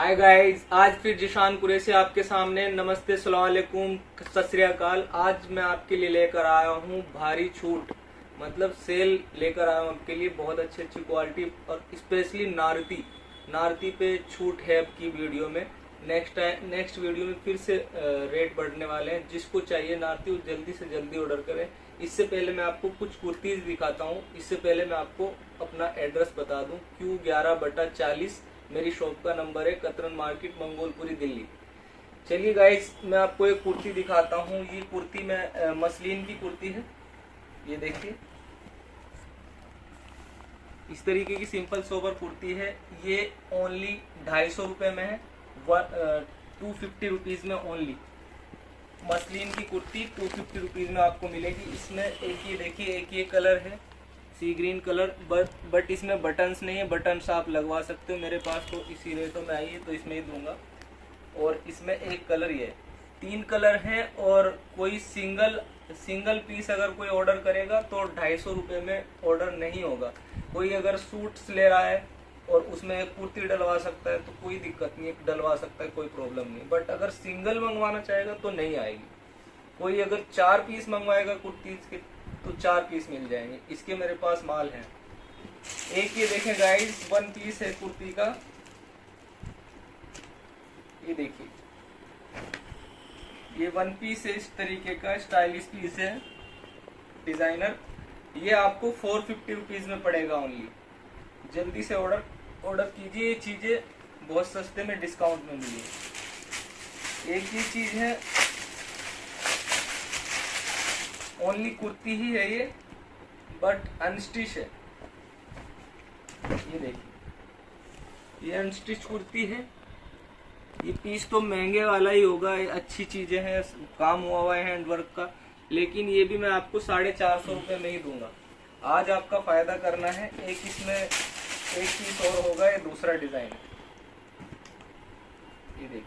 Hi guys, आज फिर जिशान कुरैशी आपके सामने। नमस्ते, अस्सलाम वालेकुम, सत श्री अकाल। आज मैं आपके लिए लेकर आया हूँ भारी छूट, मतलब सेल लेकर आया हूँ आपके लिए। बहुत अच्छी अच्छी क्वालिटी और स्पेशली नारती पे छूट है आपकी वीडियो में। नेक्स्ट वीडियो में फिर से रेट बढ़ने वाले हैं। जिसको चाहिए नारती वो जल्दी से जल्दी ऑर्डर करें। इससे पहले मैं आपको कुछ कुर्तीज दिखाता हूँ। इससे पहले मैं आपको अपना एड्रेस बता दूं। Q11/40 मेरी शॉप का नंबर है, कतरन मार्केट, मंगोलपुरी, दिल्ली। चलिए गाइस, मैं आपको एक कुर्ती दिखाता हूँ। ये कुर्ती में मसलिन की कुर्ती है। ये देखिए, इस तरीके की सिंपल सोबर कुर्ती है। ये ओनली 250 रुपए में है, 250 रुपीज में ओनली। मसलिन की कुर्ती 250 रुपीज में आपको मिलेगी। इसमें एक ये देखिए, एक ये कलर है सी ग्रीन कलर, बट इसमें बटन्स नहीं है। बटन्स आप लगवा सकते हो। मेरे पास तो इसी रेटों में आई है तो इसमें ही दूंगा। और इसमें एक कलर ये 3 कलर हैं। और कोई सिंगल पीस अगर कोई ऑर्डर करेगा तो 250 रुपये में ऑर्डर नहीं होगा। कोई अगर सूट्स ले रहा है और उसमें कुर्ती डलवा सकता है तो कोई दिक्कत नहीं है, डलवा सकता है, कोई प्रॉब्लम नहीं। बट अगर सिंगल मंगवाना चाहेगा तो नहीं आएगी। कोई अगर 4 पीस मंगवाएगा कुर्ती के तो 4 पीस मिल जाएंगे। इसके मेरे पास माल है। एक ये देखें गाइस, 1 पीस है कुर्ती का। ये देखिए, ये 1 पीस है, इस तरीके का स्टाइलिश पीस है, डिजाइनर। ये आपको 450 रुपीज में पड़ेगा ओनली। जल्दी से ऑर्डर कीजिए। ये चीजें बहुत सस्ते में डिस्काउंट में मिली। एक ये चीज है, ओनली कुर्ती ही है ये, बट अनस्टिच है। ये देखिए, ये अनस्टिच कुर्ती है। ये पीस तो महंगे वाला ही होगा। ये अच्छी चीजें हैं, काम हुआ है हैंडवर्क का, लेकिन ये भी मैं आपको 450 रुपये में ही दूंगा। आज आपका फायदा करना है। एक इसमें एक पीस और होगा, ये दूसरा डिजाइन। ये देखिए,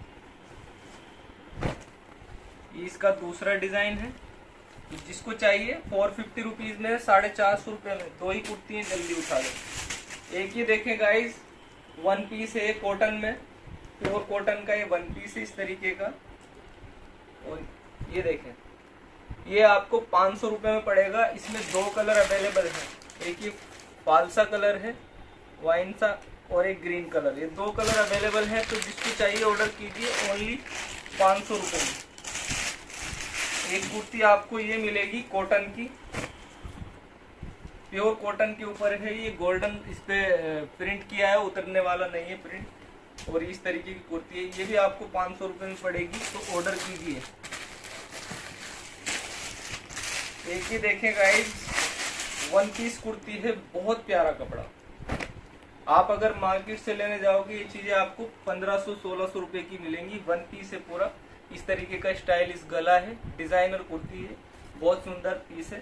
ये इसका दूसरा डिजाइन है। जिसको चाहिए 450 रुपीज में, 450 रुपये में 2 ही कुर्ती है, जल्दी उठा लो। एक ये देखें गाइस, 1 पीस है कॉटन में, प्योर कॉटन का ये 1 पीस है इस तरीके का। और ये देखें, ये आपको 500 रुपये में पड़ेगा। इसमें 2 कलर अवेलेबल है। एक ये फालसा कलर है, वाइन सा, और एक ग्रीन कलर। ये 2 कलर अवेलेबल है। तो जिसको चाहिए ऑर्डर कीजिए ओनली 500 रुपये में। एक कुर्ती आपको ये मिलेगी कॉटन की, प्योर कॉटन के ऊपर है। ये गोल्डन इस पे प्रिंट किया है, उतरने वाला नहीं है प्रिंट। और इस तरीके की कुर्ती है। ये भी आपको 500 रुपये में पड़ेगी, तो ऑर्डर कीजिए। एक ही देखें गाइस, 1 पीस कुर्ती है, बहुत प्यारा कपड़ा। आप अगर मार्केट से लेने जाओगे ये चीजें आपको 1500-1600 रुपए की मिलेंगी। 1 पीस है पूरा, इस तरीके का स्टाइलिश गला है, डिजाइनर कुर्ती है, बहुत सुंदर पीस है।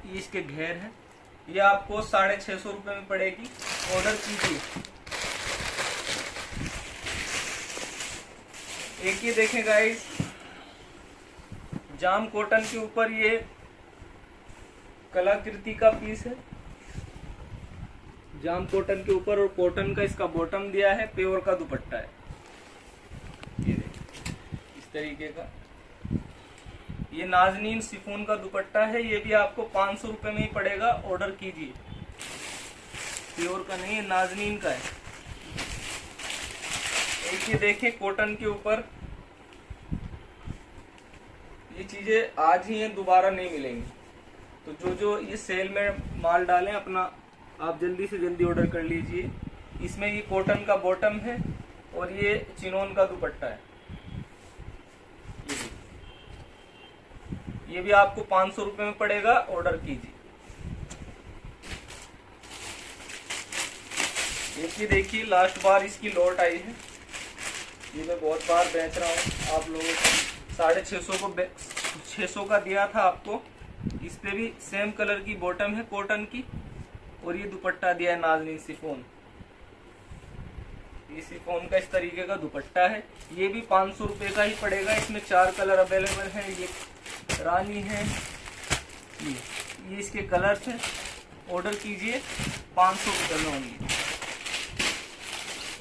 ये इसके घेर है। ये आपको 650 रुपये में पड़ेगी। ऑर्डर कीजिए। एक ये देखें गाइस, जाम कॉटन के ऊपर ये कलाकृति का पीस है। जाम कॉटन के ऊपर, और कॉटन का इसका बॉटम दिया है, प्योर का दुपट्टा है। ये देखिए, इस तरीके का ये नाजनीन शिफॉन का दुपट्टा है। ये भी आपको 500 रुपये में ही पड़ेगा। ऑर्डर कीजिए। प्योर का नहीं है, नाजनीन का है। एक ये देखें, कॉटन के ऊपर। ये चीजें आज ही हैं, दोबारा नहीं मिलेंगी। तो जो ये सेल में माल डालें अपना, आप जल्दी से जल्दी ऑर्डर कर लीजिए। इसमें ये कॉटन का बॉटम है और ये चिनोन का दुपट्टा है। ये भी आपको 500 रुपये में पड़ेगा। ऑर्डर कीजिए। एक ही देखिए, लास्ट बार इसकी लॉट आई है। ये मैं बहुत बार बेच रहा हूँ आप लोगों को। 650 का दिया था आपको। इस पे भी सेम कलर की बॉटम है कॉटन की, और ये दुपट्टा दिया है नाजनीन शिफॉन। ये शिफॉन का इस तरीके का दुपट्टा है। ये भी 500 रुपये का ही पड़ेगा। इसमें 4 कलर अवेलेबल हैं। ये रानी है, ये इसके कलर्स हैं। ऑर्डर कीजिए 500 रुपये में होंगे।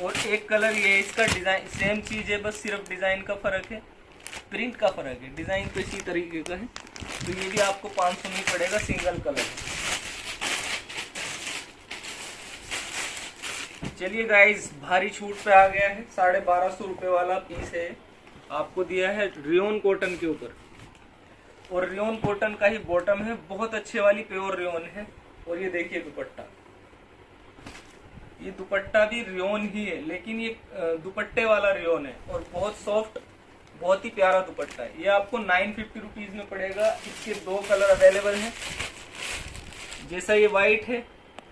और एक कलर ये है, इसका डिजाइन सेम चीज है, बस सिर्फ डिजाइन का फर्क है, प्रिंट का फर्क है, डिजाइन तो इसी तरीके का है। तो ये भी आपको 500 में पड़ेगा, सिंगल कलर। चलिए गाइस, भारी छूट पे आ गया है, 1250 रुपए वाला पीस है, आपको दिया है रियोन कॉटन के ऊपर। और रियोन कॉटन का ही बॉटम है, बहुत अच्छे वाली प्योर रियोन है। और ये देखिए दुपट्टा, ये दुपट्टा भी रियोन ही है, लेकिन ये दुपट्टे वाला रियोन है और बहुत सॉफ्ट, बहुत ही प्यारा दुपट्टा है। ये आपको 950 रुपीज में पड़ेगा। इसके 2 कलर अवेलेबल हैं। जैसा ये वाइट है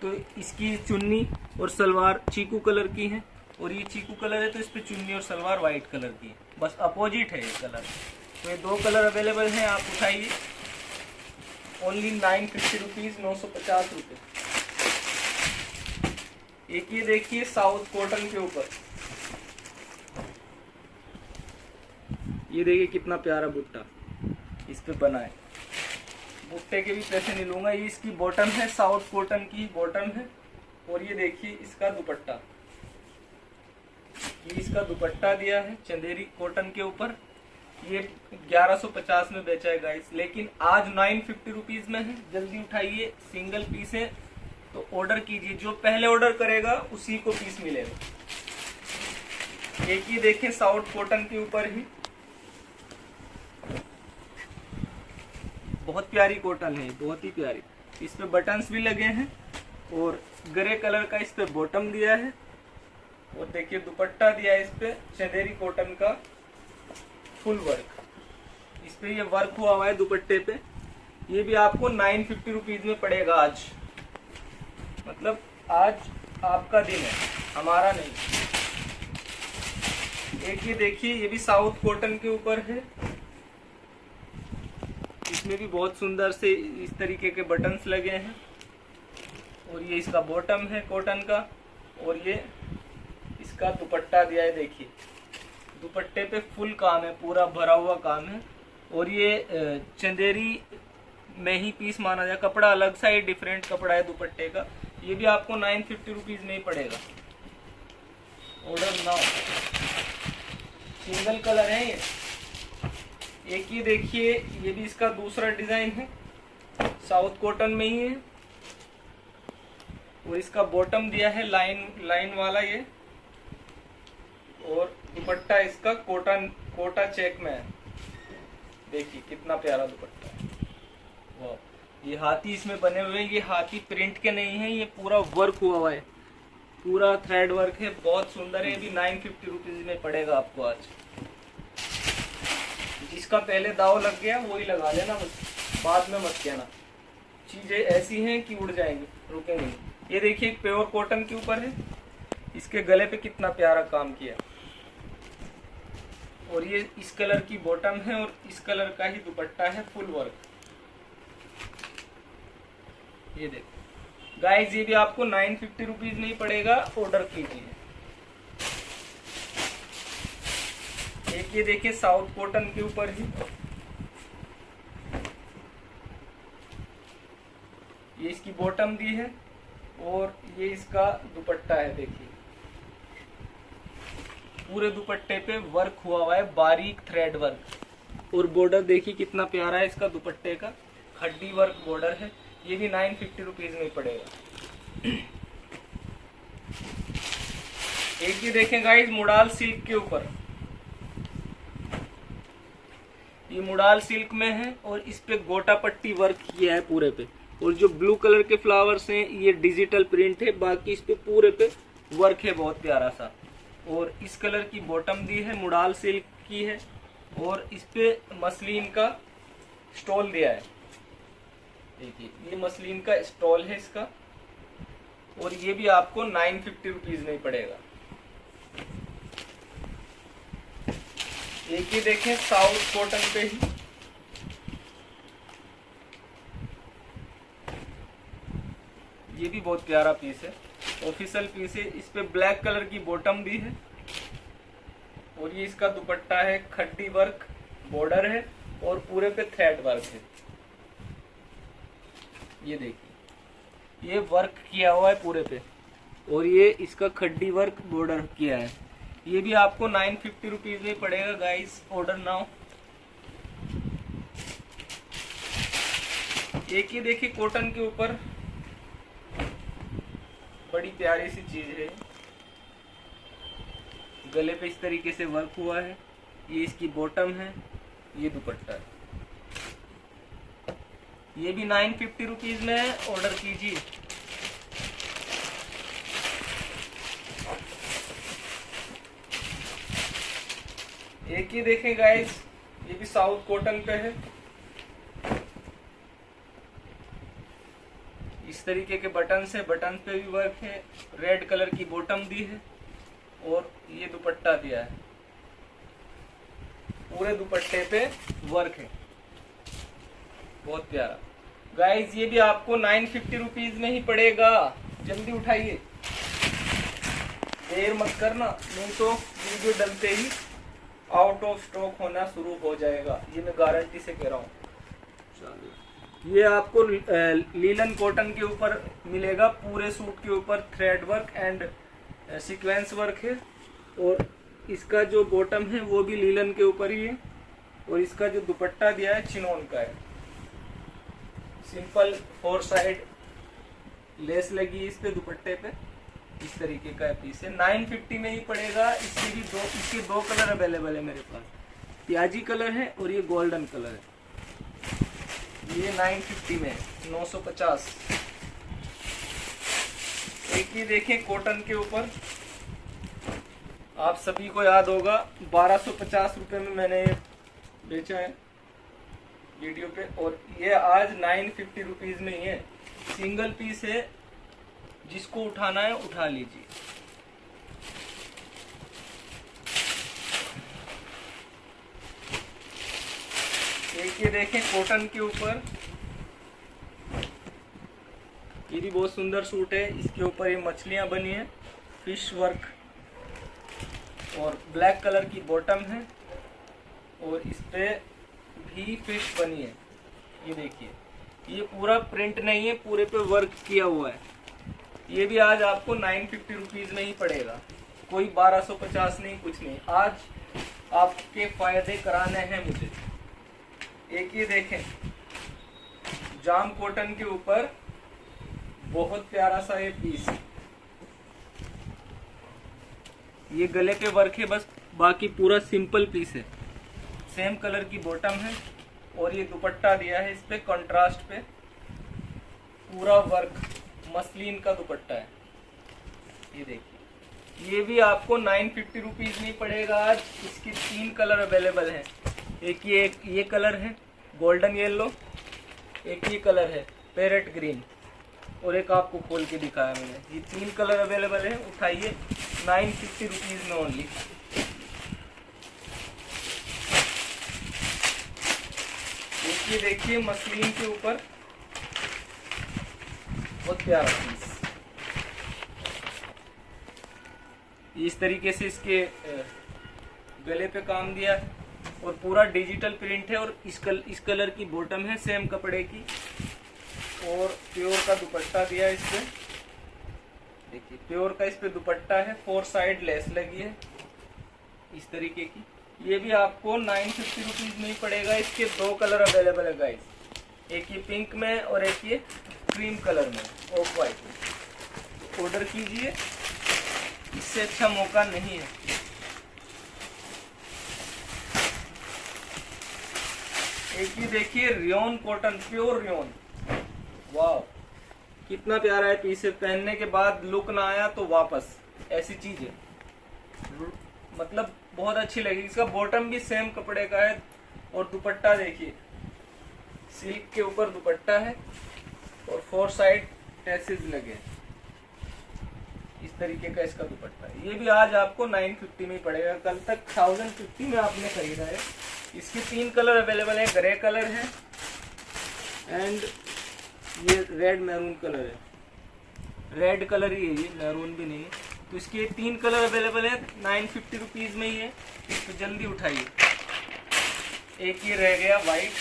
तो इसकी चुन्नी और सलवार चीकू कलर की है, और ये चीकू कलर है तो इस पे चुन्नी और सलवार वाइट कलर की है, बस अपोजिट है ये कलर। तो ये 2 कलर अवेलेबल हैं, आप उठाइए। ओनली 950 रुपीज, 950 रुपये। एक ये देखिए साउथ कॉटन के ऊपर, ये देखिए कितना प्यारा बुट्टा इस पे बना है। बुट्टे के भी पैसे नहीं लूंगा। ये इसकी बॉटम है, साउथ कॉटन की बॉटम है। और ये देखिए इसका दुपट्टा, ये इसका दुपट्टा दिया है चंदेरी कॉटन के ऊपर। ये 1150 में बेचा है गाइस, लेकिन आज 950 रुपीज में है। जल्दी उठाइए, सिंगल पीस है तो ऑर्डर कीजिए। जो पहले ऑर्डर करेगा उसी को पीस मिलेगा। एक ये देखें साउथ कॉटन के ऊपर ही, बहुत प्यारी कॉटन है, बहुत ही प्यारी। इस पे बटन्स भी लगे हैं और ग्रे कलर का इस पे बॉटम दिया है। और देखिए दुपट्टा दिया है इस पे चंदेरी कॉटन का फुल वर्क। इस पे ये वर्क हुआ हुआ है दुपट्टे पे। ये भी आपको 950 रुपीज में पड़ेगा आज, मतलब आज आपका दिन है, हमारा नहीं। एक ये देखिए, ये भी साउथ कॉटन के ऊपर है। इसमें भी बहुत सुंदर से इस तरीके के बटन्स लगे हैं। और ये इसका बॉटम है कॉटन का, और ये इसका दुपट्टा दिया है। देखिए दुपट्टे पे फुल काम है, पूरा भरा हुआ काम है। और ये चंदेरी में ही पीस माना जाए, कपड़ा अलग सा ही डिफरेंट कपड़ा है दुपट्टे का। ये भी आपको 950 रुपीज में ही पड़ेगा। Order now. सिंगल कलर है ये। एक ये देखिए, ये भी इसका दूसरा डिजाइन है, साउथ कॉटन में ही है। और इसका बॉटम दिया है लाइन वाला ये। और दुपट्टा इसका कोटा चेक में है। देखिए कितना प्यारा दुपट्टा है। वाह, ये हाथी इसमें बने हुए हैं। ये हाथी प्रिंट के नहीं है, ये पूरा वर्क हुआ है, पूरा थ्रेड वर्क है, बहुत सुंदर है। ये भी 950 रुपीज में पड़ेगा आपको आज। जिसका पहले दाव लग गया वही लगा लेना, बस बाद में मत कहना। चीजें ऐसी हैं कि उड़ जाएंगी, रुकेंगी नहीं। ये देखिए प्योर कॉटन के ऊपर है, इसके गले पे कितना प्यारा काम किया। और ये इस कलर की बॉटम है और इस कलर का ही दुपट्टा है, फुल वर्क। ये देखो गाइस, ये भी आपको 950 रुपीज में ही पड़ेगा। ऑर्डर कीजिए। एक ये देखिए साउथ कॉटन के ऊपर ही, ये इसकी बॉटम दी है और ये इसका दुपट्टा है। देखिए पूरे दुपट्टे पे वर्क हुआ है, बारीक थ्रेड वर्क। और बॉर्डर देखिए कितना प्यारा है इसका दुपट्टे का, खड्डी वर्क बॉर्डर है। ये भी 950 रुपीज में पड़ेगा। एक ये देखें गाइस मुडाल सिल्क के ऊपर, ये मुडाल सिल्क में है और इस पे गोटा पट्टी वर्क किया है पूरे पे। और जो ब्लू कलर के फ्लावर्स हैं ये डिजिटल प्रिंट है, बाकी इस पे पूरे पे वर्क है बहुत प्यारा सा। और इस कलर की बॉटम दी है, मुडाल सिल्क की है। और इस पे मसलिन का स्टॉल दिया है। देखिए ये मसलिन का स्टॉल है इसका। और ये भी आपको 950 रुपीज में पड़ेगा। एक ही देखें साउथ कॉटन पे ही, ये भी बहुत प्यारा पीस है, ऑफिशियल पीस है। इस पे ब्लैक कलर की बॉटम दी है और ये इसका दुपट्टा है, खड्डी वर्क बॉर्डर है और पूरे पे थ्रेड वर्क है। ये देखिए ये वर्क किया हुआ है पूरे पे। और ये इसका खड्डी वर्क बॉर्डर किया है। ये भी आपको 950 रुपीज में पड़ेगा गाइस। Order now. एक ही देखिए कॉटन के ऊपर बड़ी प्यारी सी चीज है। गले पे इस तरीके से वर्क हुआ है। ये इसकी बॉटम है, ये दुपट्टा है। ये भी 950 रुपीज में है। ऑर्डर कीजिए। एक ही देखें गाइस, ये भी साउथ कॉटन पे है। इस तरीके के बटन है, बटन पे भी वर्क है। रेड कलर की बॉटम दी है और ये दुपट्टा दिया है। पूरे दुपट्टे पे वर्क है, बहुत प्यारा। गाइस ये भी आपको 950 रुपीज में ही पड़ेगा। जल्दी उठाइए, देर मत करना, नहीं तो वीडियो डलते ही आउट ऑफ स्टॉक होना शुरू हो जाएगा। ये मैं गारंटी से कह रहा हूँ। ये आपको लीलन कॉटन के ऊपर मिलेगा। पूरे सूट के ऊपर thread work and sequence work है। और इसका जो बॉटम है वो भी लीलन के ऊपर ही है। और इसका जो दुपट्टा दिया है चिनोन का है। सिंपल 4 साइड लेस लगी इस पे दुपट्टे पे। इस तरीके का पीस है। 950 में ही पड़ेगा। इसके दो कलर अवेलेबल है मेरे पास। प्याजी कलर है और ये गोल्डन कलर है। ये 950 में 950। एक ही देखें कॉटन के ऊपर, आप सभी को याद होगा 1250 रुपए में मैंने बेचा है वीडियो पे। और ये आज 950 रुपीज में ही है। सिंगल पीस है, जिसको उठाना है उठा लीजिए। एक ये देखें कॉटन के ऊपर, ये भी बहुत सुंदर सूट है। इसके ऊपर ये मछलियां बनी है, फिश वर्क, और ब्लैक कलर की बॉटम है और इस पे भी फिश बनी है। ये देखिए, ये पूरा प्रिंट नहीं है, पूरे पे वर्क किया हुआ है। ये भी आज आपको 950 रुपीज में ही पड़ेगा। कोई 1250 नहीं, कुछ नहीं। आज आपके फायदे कराने हैं मुझे। एक ये देखें जाम कॉटन के ऊपर बहुत प्यारा सा ये पीस है। ये गले पे वर्क है बस, बाकी पूरा सिंपल पीस है। सेम कलर की बॉटम है और ये दुपट्टा दिया है इस पे कंट्रास्ट पे। पूरा वर्क मसलिन का दुपट्टा है। ये देखिए, ये भी आपको 950 रुपीज में पड़ेगा आज। इसकी 3 कलर अवेलेबल हैं। एक ये कलर है गोल्डन येलो, एक ये कलर है पैरेट ग्रीन, और एक आपको खोल के दिखाया मैंने। ये 3 कलर अवेलेबल है। उठाइए, 950 रुपीज में ओनली। ये देखिए मसलिन के ऊपर बहुत प्यारा पीस। इस तरीके से इसके गले पे काम दिया है और पूरा डिजिटल प्रिंट है। और इस कलर की बॉटम है सेम कपड़े की, और प्योर का दुपट्टा दिया है इस पे। देखिए प्योर का इस पे दुपट्टा है। 4 साइड लेस लगी है इस तरीके की। ये भी आपको 950 रुपीज में ही पड़ेगा। इसके 2 कलर अवेलेबल है गाइस, एक ये पिंक में और एक ये क्रीम कलर में, ऑफ वाइट। ऑर्डर कीजिए, इससे अच्छा मौका नहीं है। एक ये देखिए रियोन कॉटन, प्योर रियोन। वाह कितना प्यारा है पीस है। पहनने के बाद लुक ना आया तो वापस, ऐसी चीज है। मतलब बहुत अच्छी लगी। इसका बॉटम भी सेम कपड़े का है और दुपट्टा देखिए, सिल्क के ऊपर दुपट्टा है और 4 साइड टैसेज लगे। इस तरीके का इसका दुपट्टा है। ये भी आज आपको 950 में ही पड़ेगा। कल तक 1050 में आपने खरीदा है। इसके 3 कलर अवेलेबल है। ग्रे कलर है एंड ये रेड मैरून कलर है। रेड कलर ही है ये, मैरून भी नहीं है। तो इसके 3 कलर अवेलेबल है। 950 रुपीज में ही है, तो जल्दी उठाइए। एक ये रह गया वाइट,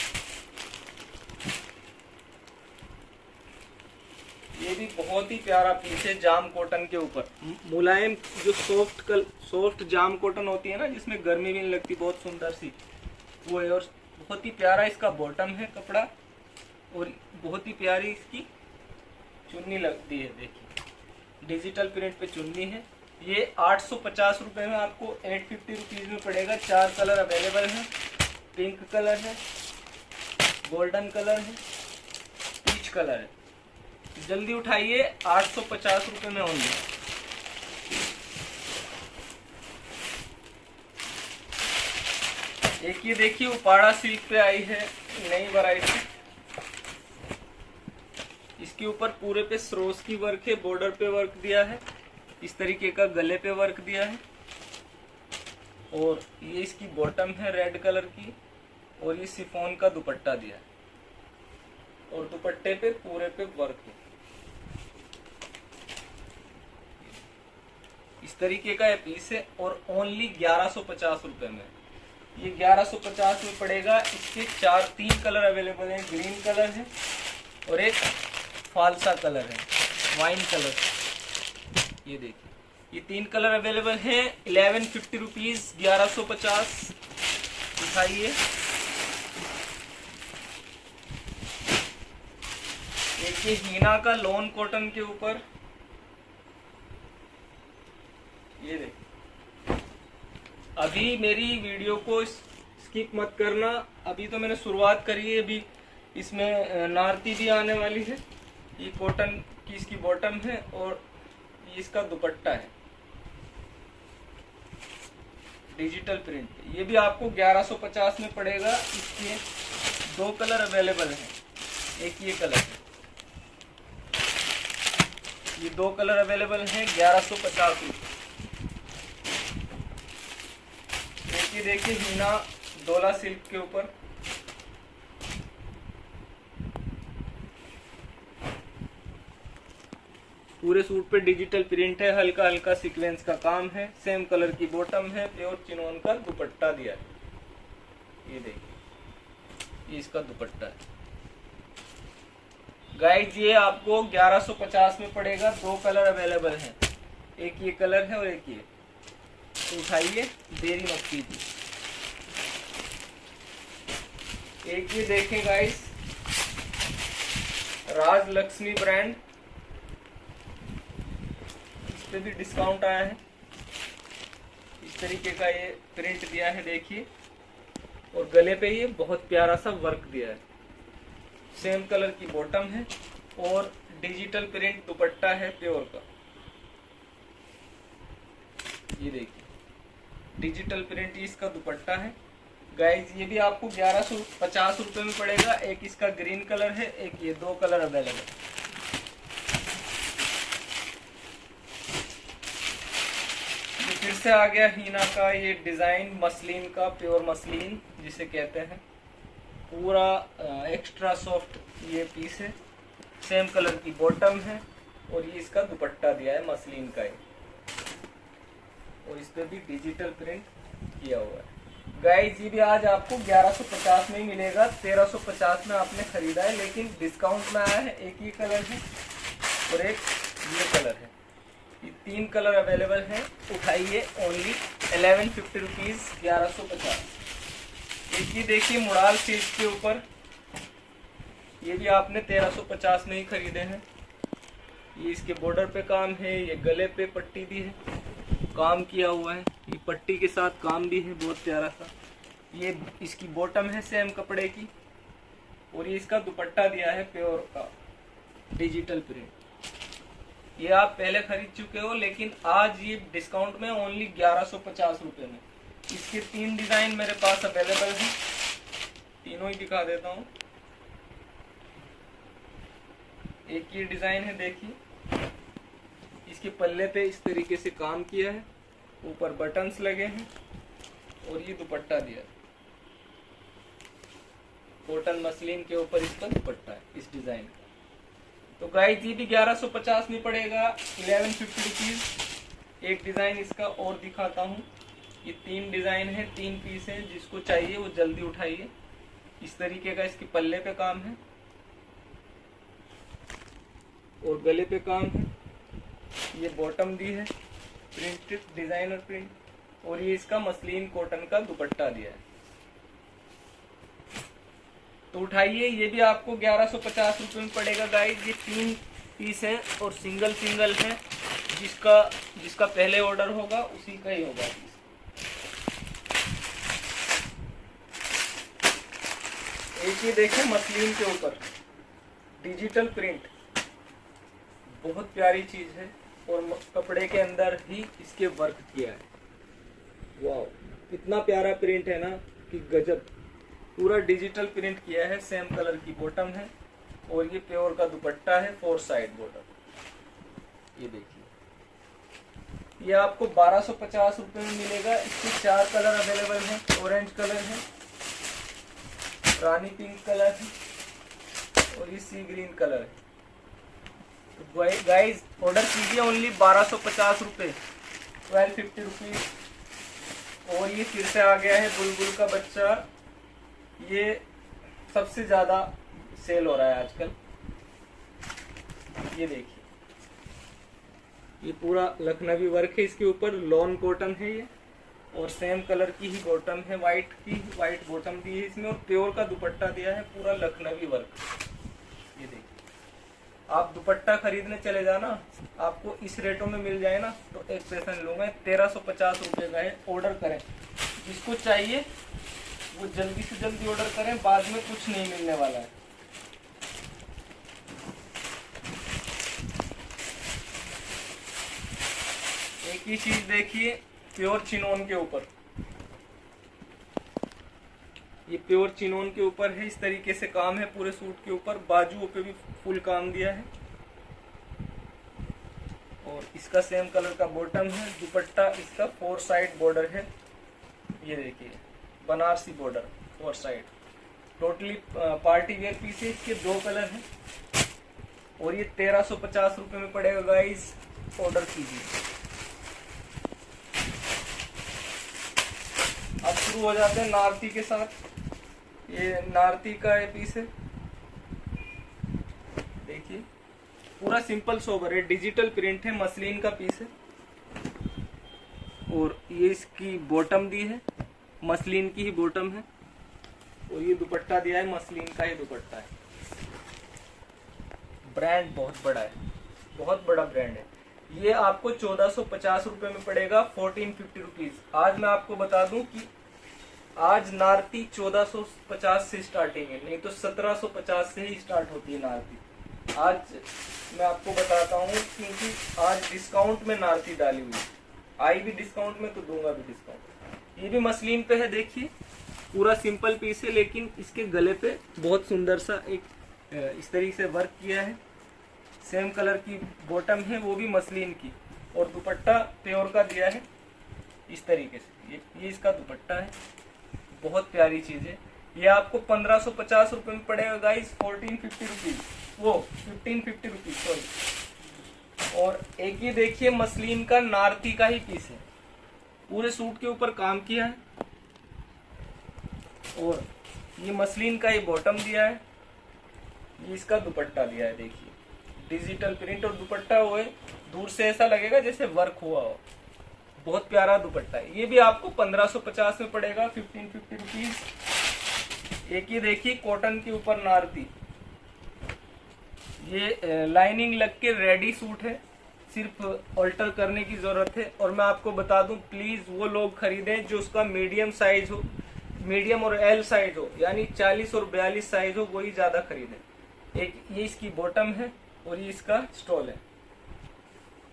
ये भी बहुत ही प्यारा पीस है जाम कॉटन के ऊपर, मुलायम जो सॉफ्ट जाम कॉटन होती है ना, जिसमें गर्मी भी नहीं लगती, बहुत सुंदर सी वो है। और बहुत ही प्यारा इसका बॉटम है कपड़ा, और बहुत ही प्यारी इसकी चुन्नी लगती है। देखिए डिजिटल प्रिंट पे चुन्नी है। ये 850 रुपये में आपको 850 रुपीज़ में पड़ेगा। 4 कलर अवेलेबल हैं, पिंक कलर है, गोल्डन कलर है, पीच कलर है। जल्दी उठाइए, 850 रुपये में होंगे। एक ये देखिए उपाड़ा सिल्क पे आई है नई वैरायटी। इसके ऊपर पूरे पे सरोज की वर्क है, बॉर्डर पे वर्क दिया है, इस तरीके का गले पे वर्क दिया है। और ये इसकी बॉटम है रेड कलर की, और ये शिफॉन का दुपट्टा दिया है, और दुपट्टे पे पूरे पे वर्क है। इस तरीके का ये पीस है, और ओनली 1150 रुपए में। ये 1150 में पड़ेगा। इसके 3 कलर अवेलेबल हैं, ग्रीन कलर है और एक फालसा कलर है, वाइन कलर। ये देखिए ये 3 कलर अवेलेबल हैं। 1150 रुपीज, 1150। दिखाइए, देखिए हीना का लॉन कॉटन के ऊपर। ये देखिए, अभी मेरी वीडियो को स्किप मत करना, अभी तो मैंने शुरुआत करी है। अभी इसमें नारती भी आने वाली है। ये कॉटन की इसकी बॉटम है, और ये इसका दुपट्टा है डिजिटल प्रिंट। ये भी आपको 1150 में पड़ेगा। इसके 2 कलर अवेलेबल हैं, एक ये कलर है, ये 2 कलर अवेलेबल हैं, 1150 रुपये। देखिए हीना डोला सिल्क के ऊपर। पूरे सूट पे डिजिटल प्रिंट है, हल्का हल्का सीक्वेंस का काम है, सेम कलर की बॉटम है, प्योर चिनोन का दुपट्टा दिया है। ये देखिए ये इसका दुपट्टा है। गाइस ये आपको 1150 में पड़ेगा। 2 कलर अवेलेबल हैं, एक ये कलर है और एक ये। तो उठाइए, देरी मत कीजिए। एक ये देखें गाइस, राज लक्ष्मी ब्रांड, इस पे भी डिस्काउंट आया है। इस तरीके का ये प्रिंट दिया है, देखिए, और गले पे ये बहुत प्यारा सा वर्क दिया है। सेम कलर की बॉटम है, और डिजिटल प्रिंट दुपट्टा है प्योर का। ये देखिए डिजिटल प्रिंट इसका दुपट्टा है। गाइज ये भी आपको 1150 रुपये में पड़ेगा। एक इसका ग्रीन कलर है, एक ये, 2 कलर अवेलेबल। फिर से आ गया हीना का ये डिजाइन, मसलिन का, प्योर मसलिन जिसे कहते हैं। पूरा एक्स्ट्रा सॉफ्ट ये पीस है, सेम कलर की बॉटम है, और ये इसका दुपट्टा दिया है मसलिन का ही, और इस पे भी डिजिटल प्रिंट किया हुआ है। गाइज ये भी आज आपको 1150 में ही मिलेगा। 1350 में आपने खरीदा है, लेकिन डिस्काउंट में आया है। एक ही कलर है और एक ये कलर है। ये 3 कलर अवेलेबल हैं। उठाइए, ओनली 1150 रुपीज, 1150। एक ही देखिए मुड़ाल सिल्क के ऊपर, ये भी आपने 1350 में ही खरीदे हैं। ये इसके बॉर्डर पे काम है, ये गले पे पट्टी भी है, काम किया हुआ है। ये पट्टी के साथ काम भी है, बहुत प्यारा सा। ये इसकी बॉटम है सेम कपड़े की, और ये इसका दुपट्टा दिया है प्योर का डिजिटल प्रिंट। ये आप पहले खरीद चुके हो, लेकिन आज ये डिस्काउंट में ओनली 1150 रुपये में। इसके 3 डिजाइन मेरे पास अवेलेबल हैं, तीनों ही दिखा देता हूँ। एक ये डिजाइन है, देखिए, इसके पल्ले पे इस तरीके से काम किया है, ऊपर बटन्स लगे हैं, और ये दुपट्टा दिया है। कॉटन मसलिन के ऊपर इसका दुपट्टा है इस डिजाइन का। तो गाइस ये भी 1150 में पड़ेगा, 1150 रुपीज। एक डिजाइन इसका और दिखाता हूँ। ये 3 डिजाइन है, 3 पीस है। जिसको चाहिए वो जल्दी उठाइए। इस तरीके का इसके पल्ले पे काम है, और गले पे काम है। ये बॉटम दी है प्रिंटेड डिजाइनर प्रिंट, और ये इसका मसलिन कॉटन का दुपट्टा दिया है। तो उठाइए, ये भी आपको 1150 रुपये में पड़ेगा गाइस। ये 3 पीस है और सिंगल सिंगल है, जिसका पहले ऑर्डर होगा उसी का ही होगा। एक ये देखें मसलिन के ऊपर डिजिटल प्रिंट, बहुत प्यारी चीज है, और कपड़े के अंदर ही इसके वर्क किया है। वाह, इतना प्यारा प्रिंट है ना कि गजब। पूरा डिजिटल प्रिंट किया है, सेम कलर की बॉटम है, और ये प्योर का दुपट्टा है, 4 साइड बॉर्डर। ये देखिए, ये आपको 1250 रुपये में मिलेगा। इसके 4 कलर अवेलेबल हैं। ऑरेंज कलर है, रानी पिंक कलर है, और ये सी ग्रीन कलर है। तो गाइज ऑर्डर कीजिए ओनली 1250 रुपये, 1250 रुपीज। और ये फिर से आ गया है बुलबुल का बच्चा, ये सबसे ज्यादा सेल हो रहा है आजकल। ये देखिए, ये पूरा लखनवी वर्क है इसके ऊपर, लॉन कॉटन है ये, और सेम कलर की ही बॉटम है, वाइट बॉटम दी है इसमें, और प्योर का दुपट्टा दिया है, पूरा लखनवी वर्क। ये देखिए, आप दुपट्टा खरीदने चले जाना, आपको इस रेटों में मिल जाए ना, तो एक पैसा लूंगा। 1350 रुपये का है। ऑर्डर करें, जिसको चाहिए वो जल्दी से जल्दी ऑर्डर करें, बाद में कुछ नहीं मिलने वाला है। एक ही चीज देखिए, प्योर चिनोन के ऊपर, ये प्योर चिनोन के ऊपर है। इस तरीके से काम है पूरे सूट के ऊपर, बाजुओं पे भी फुल काम दिया है, और इसका सेम कलर का बॉटम है। दुपट्टा इसका 4 साइड बॉर्डर है। ये देखिए, Banarasi border 4 side, totally party wear piece है। इसके 2 कलर हैं, और ये 1350 रुपये में पड़ेगा गाइस। ऑर्डर कीजिए। अब शुरू हो जाते हैं नारती के साथ। ये नारती का ये पीस है, देखिए पूरा सिंपल सोबर है, डिजिटल प्रिंट है, मसलिन का पीस है, और ये इसकी बॉटम दी है, मसलिन की ही बॉटम है, और ये दुपट्टा दिया है, मसलिन का ही दुपट्टा है। ब्रांड बहुत बड़ा है, बहुत बड़ा ब्रांड है। ये आपको 1450 रुपये में पड़ेगा, 1450 रुपीज। आज मैं आपको बता दूं कि आज नारती 1450 से स्टार्टिंग है, नहीं तो 1750 से ही स्टार्ट होती है नारती। आज मैं आपको बताता हूँ, क्योंकि आज डिस्काउंट में नारती डाली हुई है। आई भी डिस्काउंट में तो दूंगा भी डिस्काउंट। ये भी मसलिन पे है, देखिए पूरा सिंपल पीस है, लेकिन इसके गले पे बहुत सुंदर सा एक इस तरीके से वर्क किया है। सेम कलर की बॉटम है, वो भी मसलिन की, और दुपट्टा प्योर का दिया है इस तरीके से। ये इसका दुपट्टा है, बहुत प्यारी चीज है। ये आपको 1550 रुपये में पड़ेगा गाइस, 1450 रुपीज, वो 1550 रुपीज सॉरी। और एक ये देखिए मसलिन का नारती का ही पीस है, पूरे सूट के ऊपर काम किया है, और ये मसलिन का ही बॉटम दिया है, ये इसका दुपट्टा दिया है। देखिए डिजिटल प्रिंट, और दुपट्टा वो है, दूर से ऐसा लगेगा जैसे वर्क हुआ हो, बहुत प्यारा दुपट्टा है। ये भी आपको 1550 में पड़ेगा, 1550 रुपीज। एक ये देखिए कॉटन के ऊपर नारती, ये लाइनिंग लग के रेडी सूट है, सिर्फ ऑल्टर करने की जरूरत है। और मैं आपको बता दूं, प्लीज वो लोग खरीदें जो उसका मीडियम साइज हो, मीडियम और एल साइज हो, यानी 40 और 42 साइज हो, वही ज्यादा खरीदें। एक ये इसकी बॉटम है, और ये इसका स्टॉल है।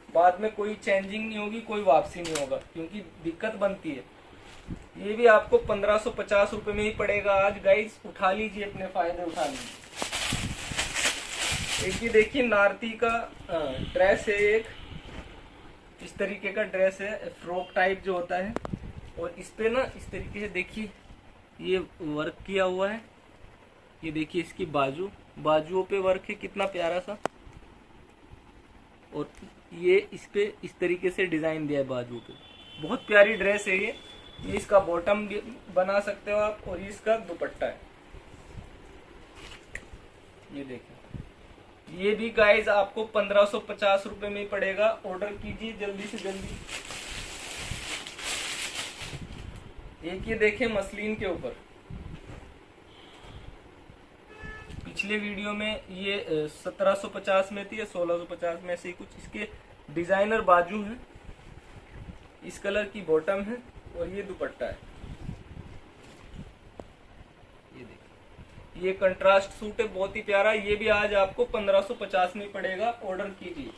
बाद में कोई चेंजिंग नहीं होगी, कोई वापसी नहीं होगा, क्योंकि दिक्कत बनती है। ये भी आपको 1550 रुपये में ही पड़ेगा आज गाइस, उठा लीजिए, अपने फायदे उठा लीजिए। एक ये देखिए नारती का ड्रेस है, एक इस तरीके का ड्रेस है, फ्रॉक टाइप जो होता है, और इस पे ना इस तरीके से देखिए ये वर्क किया हुआ है। ये देखिए इसकी बाजुओं पे वर्क है, कितना प्यारा सा, और ये इस पे इस तरीके से डिजाइन दिया है बाजू पे। बहुत प्यारी ड्रेस है ये इसका बॉटम बना सकते हो आप, और ये इसका दुपट्टा है। ये देखिए, ये भी गाइज आपको 1550 रुपए में ही पड़ेगा। ऑर्डर कीजिए जल्दी से जल्दी। एक ये देखें मसलिन के ऊपर, पिछले वीडियो में ये 1750 में थी या 1650 में से ही कुछ। इसके डिजाइनर बाजू है, इस कलर की बॉटम है और ये दुपट्टा है। ये देखिए, ये कंट्रास्ट सूट है, बहुत ही प्यारा। ये भी आज आपको 1550 में पड़ेगा। ऑर्डर कीजिए।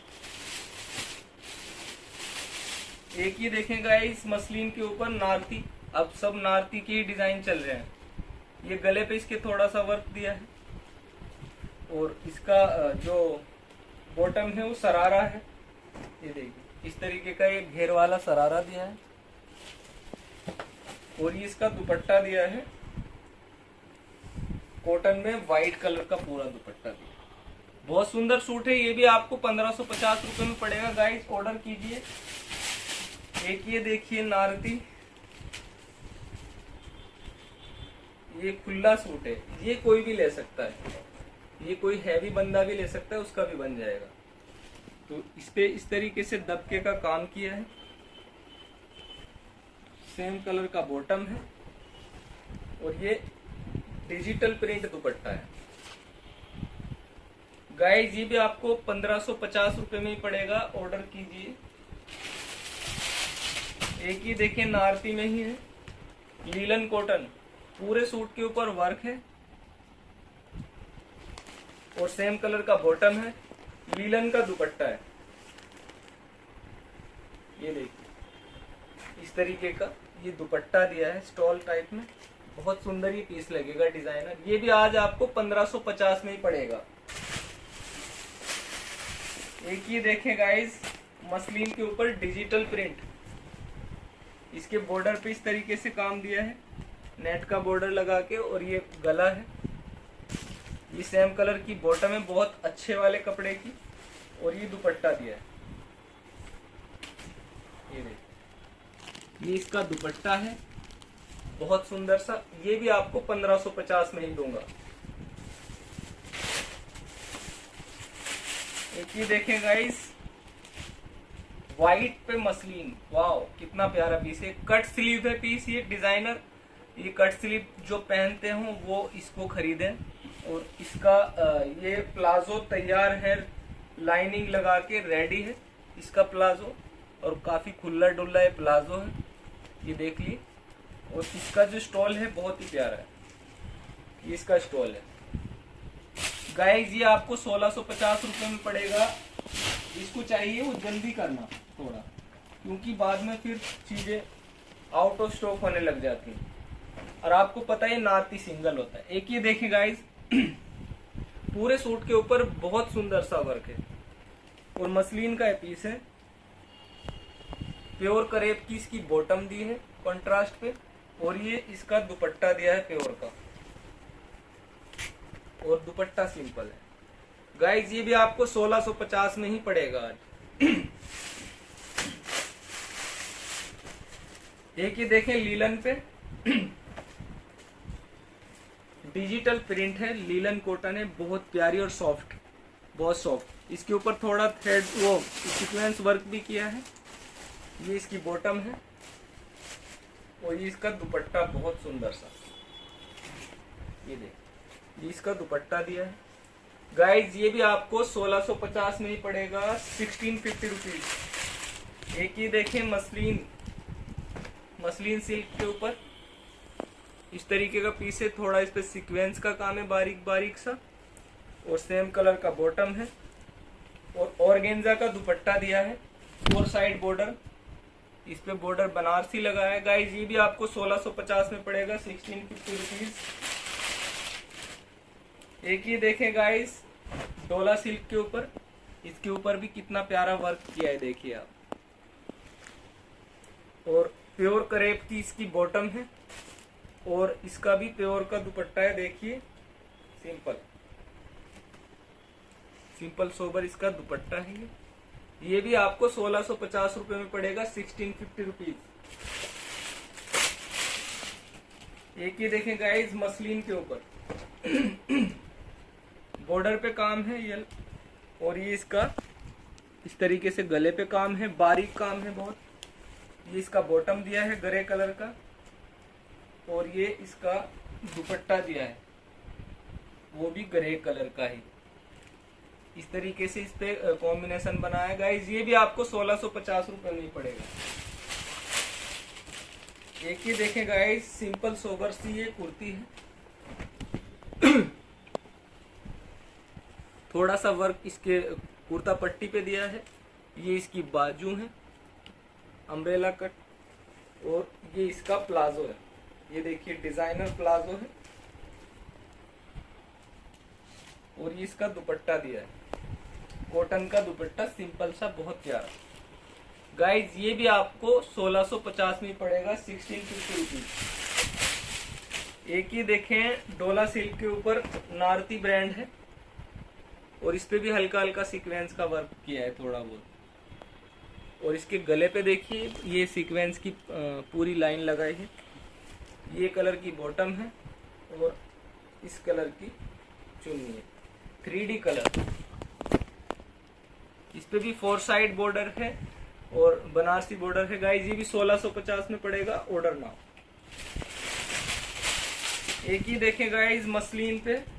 एक ये देखेंगे इस मसलिन के ऊपर नारती। अब सब नारती के ही डिजाइन चल रहे हैं। ये गले पे इसके थोड़ा सा वर्क दिया है और इसका जो बॉटम है वो सरारा है। ये देखिए, इस तरीके का ये घेर वाला सरारा दिया है और ये इसका दुपट्टा दिया है कॉटन में, व्हाइट कलर का पूरा दुपट्टा दिया है। बहुत सुंदर सूट है। ये भी आपको 1550 रुपए में पड़ेगा गाइस। ऑर्डर कीजिए। एक ये देखिए नारती, ये खुला सूट है, ये कोई भी ले सकता है। ये कोई हैवी बंदा भी ले सकता है, उसका भी बन जाएगा। तो इस पे इस तरीके से दबके का काम किया है। सेम कलर का बॉटम है और ये डिजिटल प्रिंट दुपट्टा है। गाइस ये भी आपको 1550 रुपए में ही पड़ेगा। ऑर्डर कीजिए। एक ही देखिए नारती में ही है, लीलन कॉटन, पूरे सूट के ऊपर वर्क है और सेम कलर का बॉटम है, लीलन का दुपट्टा है। ये देखिए, इस तरीके का ये दुपट्टा दिया है स्टॉल टाइप में। बहुत सुंदर ये पीस लगेगा, डिजाइनर। ये भी आज आपको 1550 में ही पड़ेगा। एक ये देखें गाइस मसलिन के ऊपर डिजिटल प्रिंट। इसके बॉर्डर पे इस तरीके से काम दिया है, नेट का बॉर्डर लगा के, और ये गला है। ये सेम कलर की बॉटम है, बहुत अच्छे वाले कपड़े की, और ये दुपट्टा दिया है। ये देखिए, ये इसका दुपट्टा है, बहुत सुंदर सा। ये भी आपको 1550 में ही दूंगा। एक ये देखें गाइस व्हाइट पे मसलिन, वाओ कितना प्यारा पीस है। कट स्लीव है पीस, ये डिजाइनर। ये कट स्लीव जो पहनते हो वो इसको खरीदें। और इसका ये प्लाजो तैयार है, लाइनिंग लगा के रेडी है इसका प्लाजो, और काफी खुला डुल्ला ये प्लाजो है, ये देख ली। और इसका जो स्टॉल है बहुत ही प्यारा है, ये इसका स्टॉल है। गाइस ये आपको 1650 रुपए में पड़ेगा। इसको चाहिए वो जल्दी करना थोड़ा, क्योंकि बाद में फिर चीजें आउट ऑफ स्टॉक होने लग जाती हैं। और आपको पता है नारती सिंगल होता है। एक ये देखिए गाइस पूरे सूट के ऊपर बहुत सुंदर सा वर्क है और मसलिन का पीस है। प्योर करेब की इसकी बॉटम दी है कंट्रास्ट पे, और ये इसका दुपट्टा दिया है प्योर का, और दुपट्टा सिंपल है। गाइस ये भी आपको 1650 में ही पड़ेगा आज। एक ये देखें लीलन पे डिजिटल प्रिंट है, लीलन कॉटन है, बहुत प्यारी और सॉफ्ट, बहुत सॉफ्ट। इसके ऊपर थोड़ा थ्रेड वो सीक्वेंस वर्क भी किया है। ये इसकी बॉटम है और ये इसका दुपट्टा बहुत सुंदर सा। ये देख, ये इसका दुपट्टा दिया है। गाइज ये भी आपको 1650 में ही पड़ेगा, 1650 रुपीज। एक ही देखें मसलिन सिल्क के ऊपर इस तरीके का पीस है, थोड़ा इस पे सीक्वेंस का काम है बारीक बारीक सा, और सेम कलर का बॉटम है, और ऑर्गेन्जा का दुपट्टा दिया है, 4 साइड बॉर्डर। इस पे बॉर्डर बनारसी लगा है। गाइज ये भी आपको 1650 में पड़ेगा, 1650 रुपीज। एक ये देखें गाइज डोला सिल्क के ऊपर, इसके ऊपर भी कितना प्यारा वर्क किया है, देखिए आप। और प्योर करेब की इसकी बॉटम है, और इसका भी प्योर का दुपट्टा है। देखिए सिंपल सोबर इसका दुपट्टा है। ये भी आपको 1650 रुपए में पड़ेगा, 1650 रुपीज। एक ये देखें गाइज मसलिन के ऊपर बॉर्डर पे काम है, और ये इसका इस तरीके से गले पे काम है, बारीक काम है बहुत। ये इसका बॉटम दिया है ग्रे कलर का, और ये इसका दुपट्टा दिया है वो भी ग्रे कलर का ही। इस तरीके से इस पे कॉम्बिनेशन बनाया है गाइस। ये भी आपको 1650 रुपए में ही पड़ेगा। एक ये देखें गाइस, सिंपल सोबर सी ये कुर्ती है। थोड़ा सा वर्क इसके कुर्ता पट्टी पे दिया है। ये इसकी बाजू है, अम्ब्रेला कट, और ये इसका प्लाजो है। ये देखिए डिजाइनर प्लाजो है, और ये इसका दुपट्टा दिया है, कॉटन का दुपट्टा, सिंपल सा, बहुत प्यारा। गाइज ये भी आपको 1650 में पड़ेगा, 1650 रुपीज। एक ही देखें, डोला सिल्क के ऊपर नारती ब्रांड है, और इस पे भी हल्का हल्का सीक्वेंस का वर्क किया है थोड़ा बहुत। और इसके गले पे देखिए ये सीक्वेंस की पूरी लाइन लगाई है। ये कलर की बॉटम है और इस कलर की चुन्नी है, 3D कलर। इस पे भी 4 साइड बॉर्डर है और बनारसी बॉर्डर है। गाइस ये भी 1650 में पड़ेगा, ऑर्डर नाउ। एक ही देखें गाइस मसलिन पे,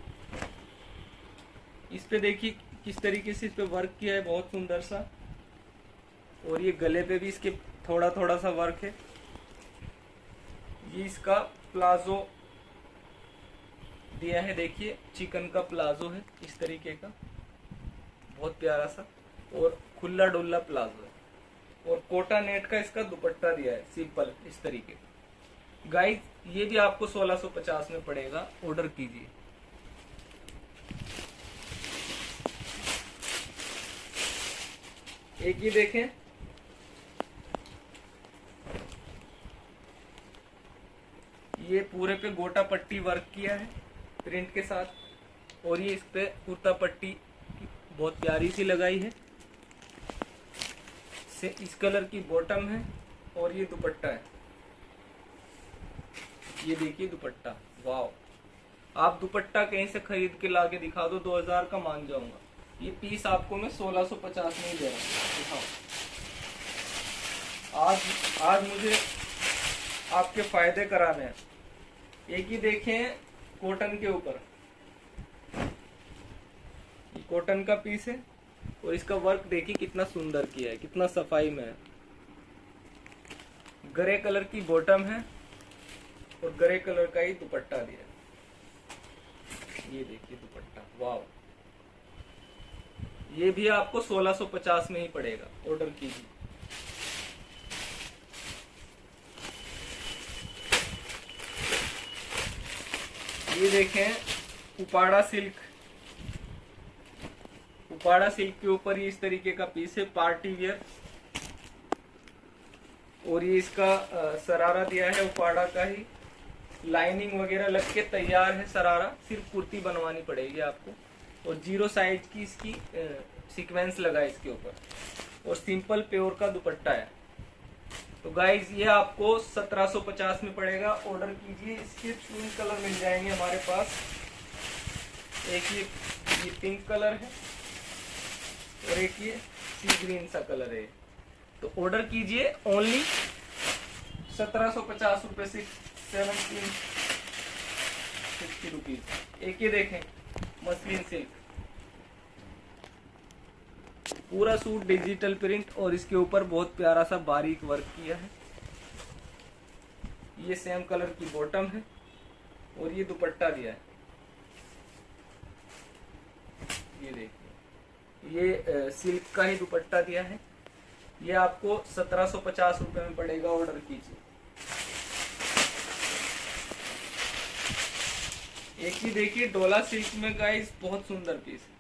इस पे देखिए किस तरीके से इस पे वर्क किया है, बहुत सुंदर सा। और ये गले पे भी इसके थोड़ा थोड़ा सा वर्क है। ये इसका प्लाजो दिया है, देखिए चिकन का प्लाजो है इस तरीके का, बहुत प्यारा सा, और खुला डुल्ला प्लाजो है। और कोटा नेट का इसका दुपट्टा दिया है, सिंपल इस तरीके। गाइस ये भी आपको 1650 में पड़ेगा, ऑर्डर कीजिए। एक ही देखें, ये पूरे पे गोटा पट्टी वर्क किया है प्रिंट के साथ, और ये इस पे कुर्ता पट्टी बहुत प्यारी सी लगाई है। से इस कलर की बॉटम है, और ये दुपट्टा है। ये देखिए दुपट्टा, वाव। आप दुपट्टा कहीं से खरीद के लाके दिखा दो, 2000 का मान जाऊंगा। ये पीस आपको मैं 1650 में ही दे रहा हूँ। आज मुझे आपके फायदे कराने हैं। एक ही देखें कॉटन के ऊपर, कॉटन का पीस है, और इसका वर्क देखिए कितना सुंदर किया है, कितना सफाई में है। ग्रे कलर की बॉटम है और ग्रे कलर का ही दुपट्टा दिया है। ये देखिए दुपट्टा, वाव। ये भी आपको 1650 में ही पड़ेगा, ऑर्डर कीजिए। ये देखें उपाड़ा सिल्क, उपाड़ा सिल्क के ऊपर ये इस तरीके का पीस है, पार्टी वियर। और ये इसका सरारा दिया है उपाड़ा का ही, लाइनिंग वगैरह लग के तैयार है सरारा, सिर्फ कुर्ती बनवानी पड़ेगी आपको। और 0 साइज की इसकी सीक्वेंस लगा है इसके ऊपर, और सिंपल प्योर का दुपट्टा है। तो गाइज ये आपको 1750 में पड़ेगा, ऑर्डर कीजिए। इसके 3 कलर मिल जाएंगे हमारे पास। एक ये पिंक कलर है, और एक ये सी ग्रीन सा कलर है। तो ऑर्डर कीजिए, ओनली 1750 रुपए से 1760 रुपीज। एक ये देखें मसलिन सिल्क, पूरा सूट डिजिटल प्रिंट, और इसके ऊपर बहुत प्यारा सा बारीक वर्क किया है। ये सेम कलर की बॉटम है, और ये दुपट्टा दिया है। ये देखिए ये सिल्क का ही दुपट्टा दिया है। ये आपको 1750 रुपए में पड़ेगा, ऑर्डर कीजिए। एक ही देखिए डोला सिल्क में गाइस, बहुत सुंदर पीस है।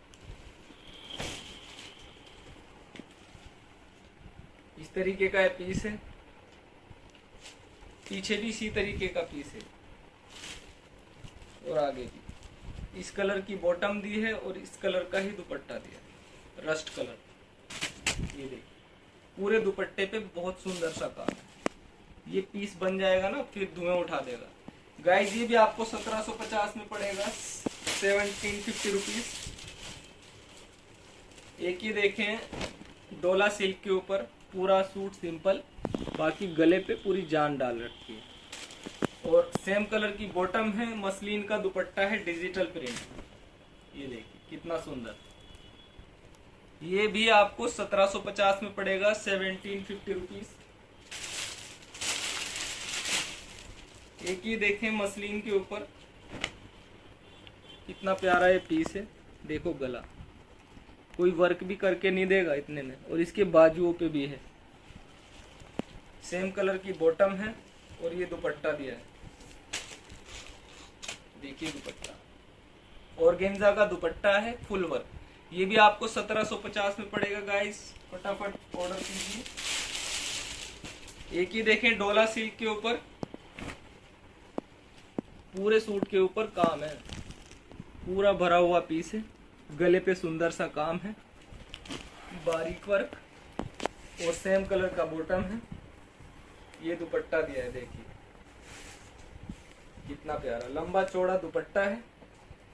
इस तरीके का पीस है, पीछे भी इसी तरीके का पीस है, और आगे भी इस कलर की बॉटम दी है, और इस कलर का ही दुपट्टा दिया, रस्ट कलर। ये देखिए पूरे दुपट्टे पे बहुत सुंदर सा काम है। ये पीस बन जाएगा ना, फिर धुएं उठा देगा। गाइस ये भी आपको 1750 में पड़ेगा, 1750 रुपीज। एक ही देखें डोला सिल्क के ऊपर पूरा सूट सिंपल, बाकी गले पे पूरी जान डाल रखी है। और सेम कलर की बॉटम है, मसलिन का दुपट्टा है, डिजिटल प्रिंट। ये देखिए कितना सुंदर। ये भी आपको 1750 में पड़ेगा, 1750 रुपीज। एक ही देखें मसलिन के ऊपर कितना प्यारा ये पीस है। देखो गला, कोई वर्क भी करके नहीं देगा इतने में। और इसके बाजुओं पे भी है, सेम कलर की बॉटम है और ये दुपट्टा दिया है। देखिए दुपट्टा, ऑर्गेन्जा का दुपट्टा है, फुल वर्क। ये भी आपको 1750 में पड़ेगा गाइस, फटाफट ऑर्डर कीजिए। एक ही देखें डोला सिल्क के ऊपर, पूरे सूट के ऊपर काम है, पूरा भरा हुआ पीस है, गले पे सुंदर सा काम है, बारीक वर्क और सेम कलर का बॉटम है। ये दुपट्टा दिया है, देखिए कितना प्यारा लंबा चौड़ा दुपट्टा है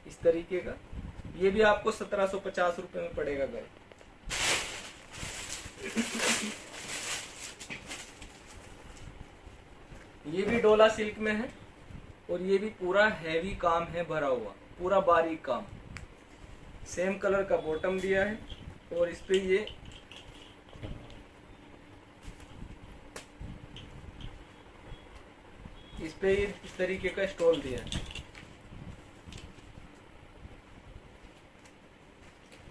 इस तरीके का। ये भी आपको 1750 रुपए में पड़ेगा गाइस। ये भी डोला सिल्क में है और ये भी पूरा हैवी काम है, भरा हुआ पूरा बारीक काम। सेम कलर का बॉटम दिया है और इस पे ये इस तरीके का स्टोल दिया है।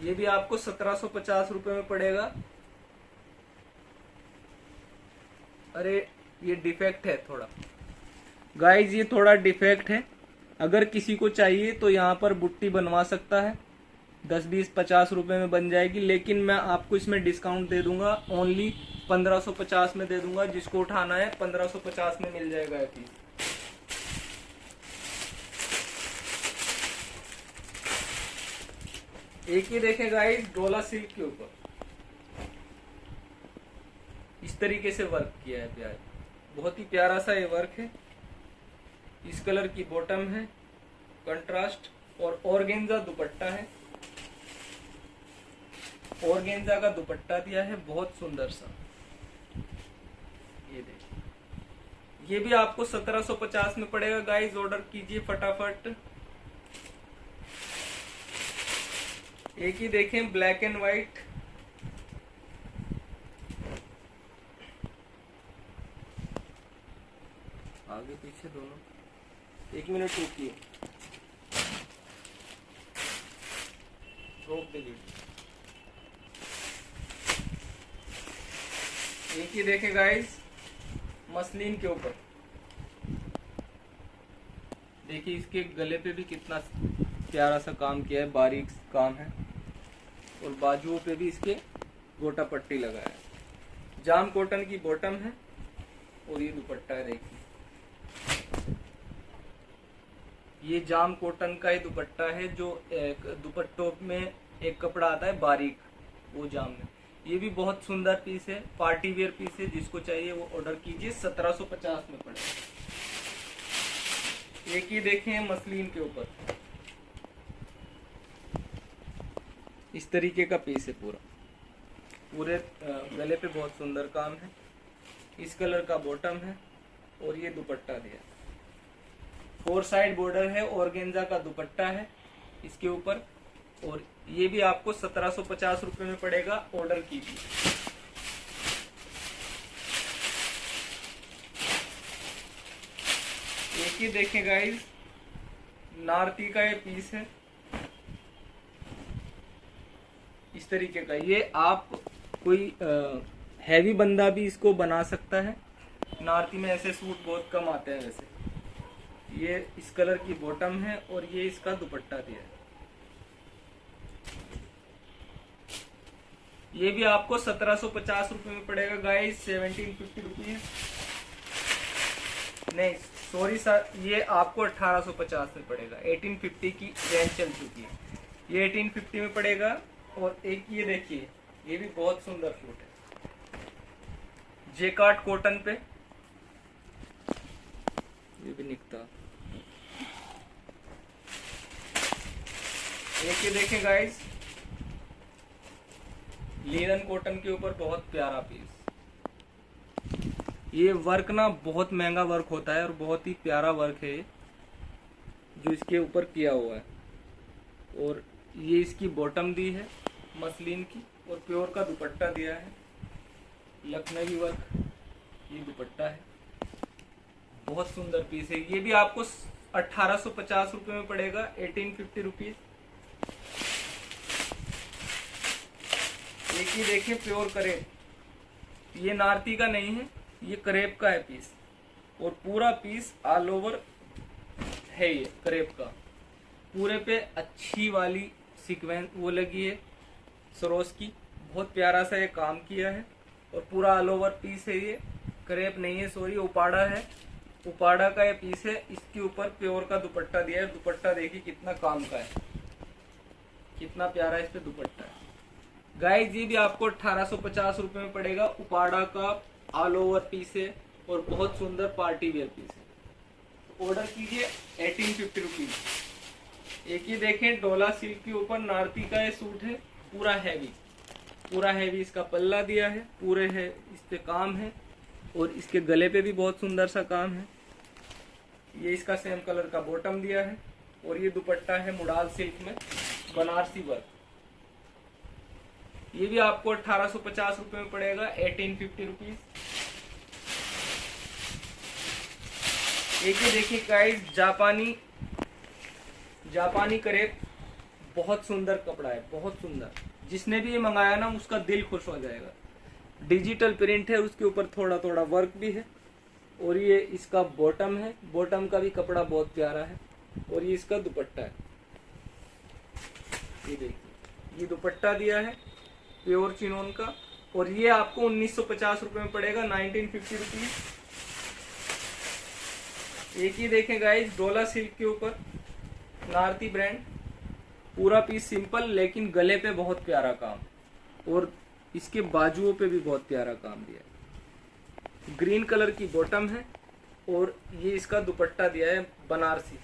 ये भी आपको 1750 रुपए में पड़ेगा। अरे ये डिफेक्ट है थोड़ा गाइज, ये थोड़ा डिफेक्ट है। अगर किसी को चाहिए तो यहाँ पर बुट्टी बनवा सकता है, 10 20 50 रुपए में बन जाएगी। लेकिन मैं आपको इसमें डिस्काउंट दे दूंगा, ओनली 1550 में दे दूंगा। जिसको उठाना है 1550 में मिल जाएगा ये पीस। एक ही देखें गाइस डोला सिल्क के ऊपर इस तरीके से वर्क किया है प्यार, बहुत ही प्यारा सा ये वर्क है। इस कलर की बॉटम है, कंट्रास्ट, और ऑर्गेन्जा दुपट्टा है। ऑर्गेन्जा का दुपट्टा दिया है, बहुत सुंदर सा। ये देखिए, ये भी आपको 1750 में पड़ेगा गाइस। ऑर्डर कीजिए फटाफट। एक ही देखें ब्लैक एंड व्हाइट, आगे पीछे दोनों। एक मिनट रुकिए, रोक दीजिए। एक ही देखें गाइस मसलिन के ऊपर, देखिए इसके गले पे भी कितना प्यारा सा काम किया है, बारीक काम है। और बाजुओं पे भी इसके गोटा पट्टी लगाया है। जाम कॉटन की बॉटम है और ये दुपट्टा है। देखिए ये जाम कॉटन का ही दुपट्टा है, जो एक दुपट्टों में एक कपड़ा आता है बारीक, वो जाम में। ये भी बहुत सुंदर पीस है, पार्टी वेयर पीस है। जिसको चाहिए वो ऑर्डर कीजिए, 1750 में पड़ेगा। एक ही देखें मसलिन के ऊपर इस तरीके का पीस है, पूरे गले पे बहुत सुंदर काम है। इस कलर का बॉटम है और ये दुपट्टा दिया, 4 साइड बॉर्डर है, ऑर्गेन्जा का दुपट्टा है इसके ऊपर। और ये भी आपको 1750 रुपए में पड़ेगा। ऑर्डर कीजिए। एक ही देखें गाइस नारती का ये पीस है इस तरीके का। ये आप कोई हैवी बंदा भी इसको बना सकता है। नारती में ऐसे सूट बहुत कम आते हैं वैसे। ये इस कलर की बॉटम है और ये इसका दुपट्टा दिया है। ये भी आपको 1750 रुपए में पड़ेगा गाइस, 1750 रुपीज नहीं, सॉरी सर, ये आपको 1850 में पड़ेगा। 1850 की रेंज चल चुकी है, ये 1850 में पड़ेगा। और एक ये देखिए, ये भी बहुत सुंदर सूट है, जेकार्ड कॉटन पे, ये भी निकता। एक ये देखें गाइस, लिनन कॉटन के ऊपर बहुत प्यारा पीस। ये वर्क ना बहुत महंगा वर्क होता है और बहुत ही प्यारा वर्क है जो इसके ऊपर किया हुआ है। और ये इसकी बॉटम दी है मसलिन की, और प्योर का दुपट्टा दिया है, लखनवी वर्क ये दुपट्टा है। बहुत सुंदर पीस है। ये भी आपको 1850 रुपये में पड़ेगा, 1850 रुपीज। एक ही देखिए प्योर करेब, ये नारती का नहीं है, ये करेब का है पीस। और पूरा पीस ऑल ओवर है ये करेब का। पूरे पे अच्छी वाली सीक्वेंस वो लगी है सरोस की, बहुत प्यारा सा ये काम किया है। और पूरा ऑल ओवर पीस है ये, करेब नहीं है सॉरी, उपाड़ा है, उपाड़ा का ये पीस है। इसके ऊपर प्योर का दुपट्टा दिया है। दुपट्टा देखिए कितना काम का है, कितना प्यारा इस पे दुपट्टा है। गाइस ये भी आपको 1850 रुपये में पड़ेगा। उपाड़ा का ऑल ओवर पीस है और बहुत सुंदर पार्टी वेयर पीस है। तो ऑर्डर कीजिए 1850 रुपीज। एक ही देखें डोला सिल्क के ऊपर नारती का ये सूट है, पूरा हैवी, पूरा हैवी इसका पल्ला दिया है, पूरे है इस पे काम है। और इसके गले पे भी बहुत सुंदर सा काम है। ये इसका सेम कलर का बॉटम दिया है। और ये दुपट्टा है मुडाल सिल्क में बनारसी वर्क। ये भी आपको 1850 रुपये में पड़ेगा, 1850 रुपीज। एक ही देखिए गाइस जापानी करेब, बहुत सुंदर कपड़ा है, बहुत सुंदर। जिसने भी ये मंगाया ना उसका दिल खुश हो जाएगा। डिजिटल प्रिंट है, उसके ऊपर थोड़ा थोड़ा वर्क भी है। और ये इसका बॉटम है, बॉटम का भी कपड़ा बहुत प्यारा है। और ये इसका दुपट्टा है, ये देखिए ये दुपट्टा दिया है प्योर चिनोन का। और ये आपको 1950 रुपये में पड़ेगा, 1950 रुपीज। एक ही देखें गाइस डोला सिल्क के ऊपर नारती ब्रांड, पूरा पीस सिंपल लेकिन गले पे बहुत प्यारा काम। और इसके बाजुओं पे भी बहुत प्यारा काम दिया है। ग्रीन कलर की बॉटम है और ये इसका दुपट्टा दिया है बनारसी।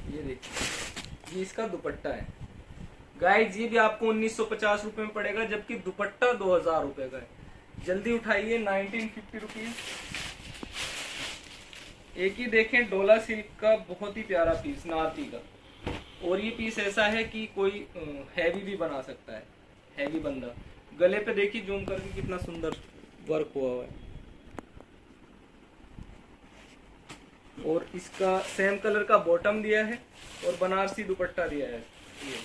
ये देखिए ये इसका दुपट्टा है। गाइस ये भी आपको 1950 रुपये में पड़ेगा, जबकि दुपट्टा 2000 रुपये का है। जल्दी उठाइए, 1950 रुपीज। एक ही देखें डोला सिल्क का बहुत ही प्यारा पीस नारती का। और ये पीस ऐसा है कि कोई हैवी भी बना सकता है, हैवी बंदा। गले पे देखिए जूम करके कितना सुंदर वर्क हुआ है। और इसका सेम कलर का बॉटम दिया है और बनारसी दुपट्टा दिया है। ये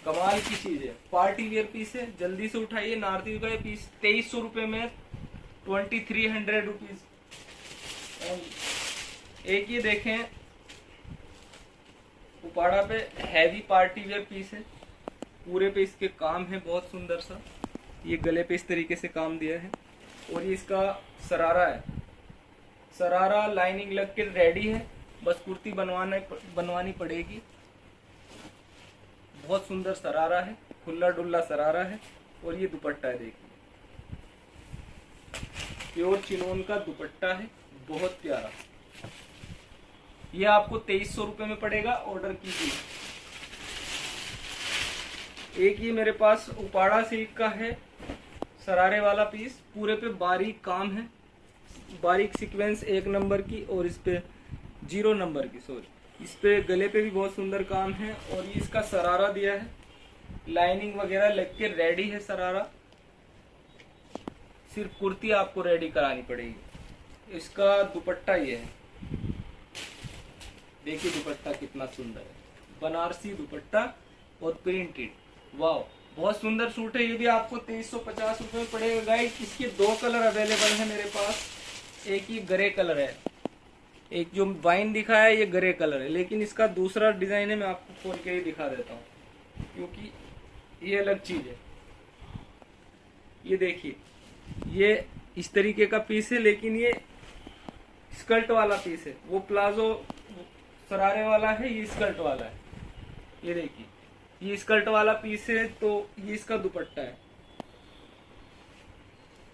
कमाल की चीज है, पार्टी वेयर पीस है। जल्दी से उठाइए। नारती का ये पीस 2300 रुपये में, 2300 रुपीज। एक ही देखें उपाड़ा पे हैवी पार्टी वेयर पीस है, पूरे पे इसके काम है बहुत सुंदर सा। ये गले पे इस तरीके से काम दिया है। और ये इसका सरारा है, सरारा लाइनिंग लग के रेडी है, बस कुर्ती बनवानी पड़ेगी। बहुत सुंदर सरारा है, खुला डुल्ला सरारा है। और ये दुपट्टा है देखिए, प्योर चिनोन का दुपट्टा है, बहुत प्यारा। ये आपको 2300 रुपये में पड़ेगा, ऑर्डर कीजिए। एक ये मेरे पास उपाड़ा सिल्क का है सरारे वाला पीस, पूरे पे बारीक काम है, बारीक सीक्वेंस 1 नंबर की और इस पे 0 नंबर की, सॉरी। इस पे गले पे भी बहुत सुंदर काम है। और ये इसका सरारा दिया है, लाइनिंग वगैरह लग के रेडी है सरारा। सिर्फ कुर्ती आपको रेडी करानी पड़ेगी। इसका दुपट्टा ये है, देखिए दुपट्टा कितना सुंदर है, बनारसी दुपट्टा और प्रिंटेड। वाह बहुत सुंदर सूट है। ये भी आपको 2350 रुपये में पड़ेगा। गाइस इसके 2 कलर अवेलेबल है मेरे पास। एक ही ग्रे कलर है, एक जो वाइन दिखा है ये ग्रे कलर है, लेकिन इसका दूसरा डिजाइन है, मैं आपको खोल के ही दिखा देता हूँ क्योंकि ये अलग चीज है। ये देखिए ये इस तरीके का पीस है, लेकिन ये स्कर्ट वाला पीस है। वो प्लाजो सरारे वाला है, ये स्कर्ट वाला है। ये देखिए ये स्कर्ट वाला पीस है, तो ये इसका दुपट्टा है।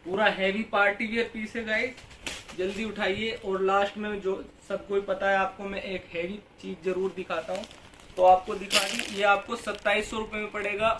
पूरा हैवी पार्टी वेयर पीस है गाइस, जल्दी उठाइए। और लास्ट में जो सबको ही पता है आपको, मैं एक हैवी चीज जरूर दिखाता हूँ, तो आपको दिखा दी। ये आपको 2700 रुपये में पड़ेगा।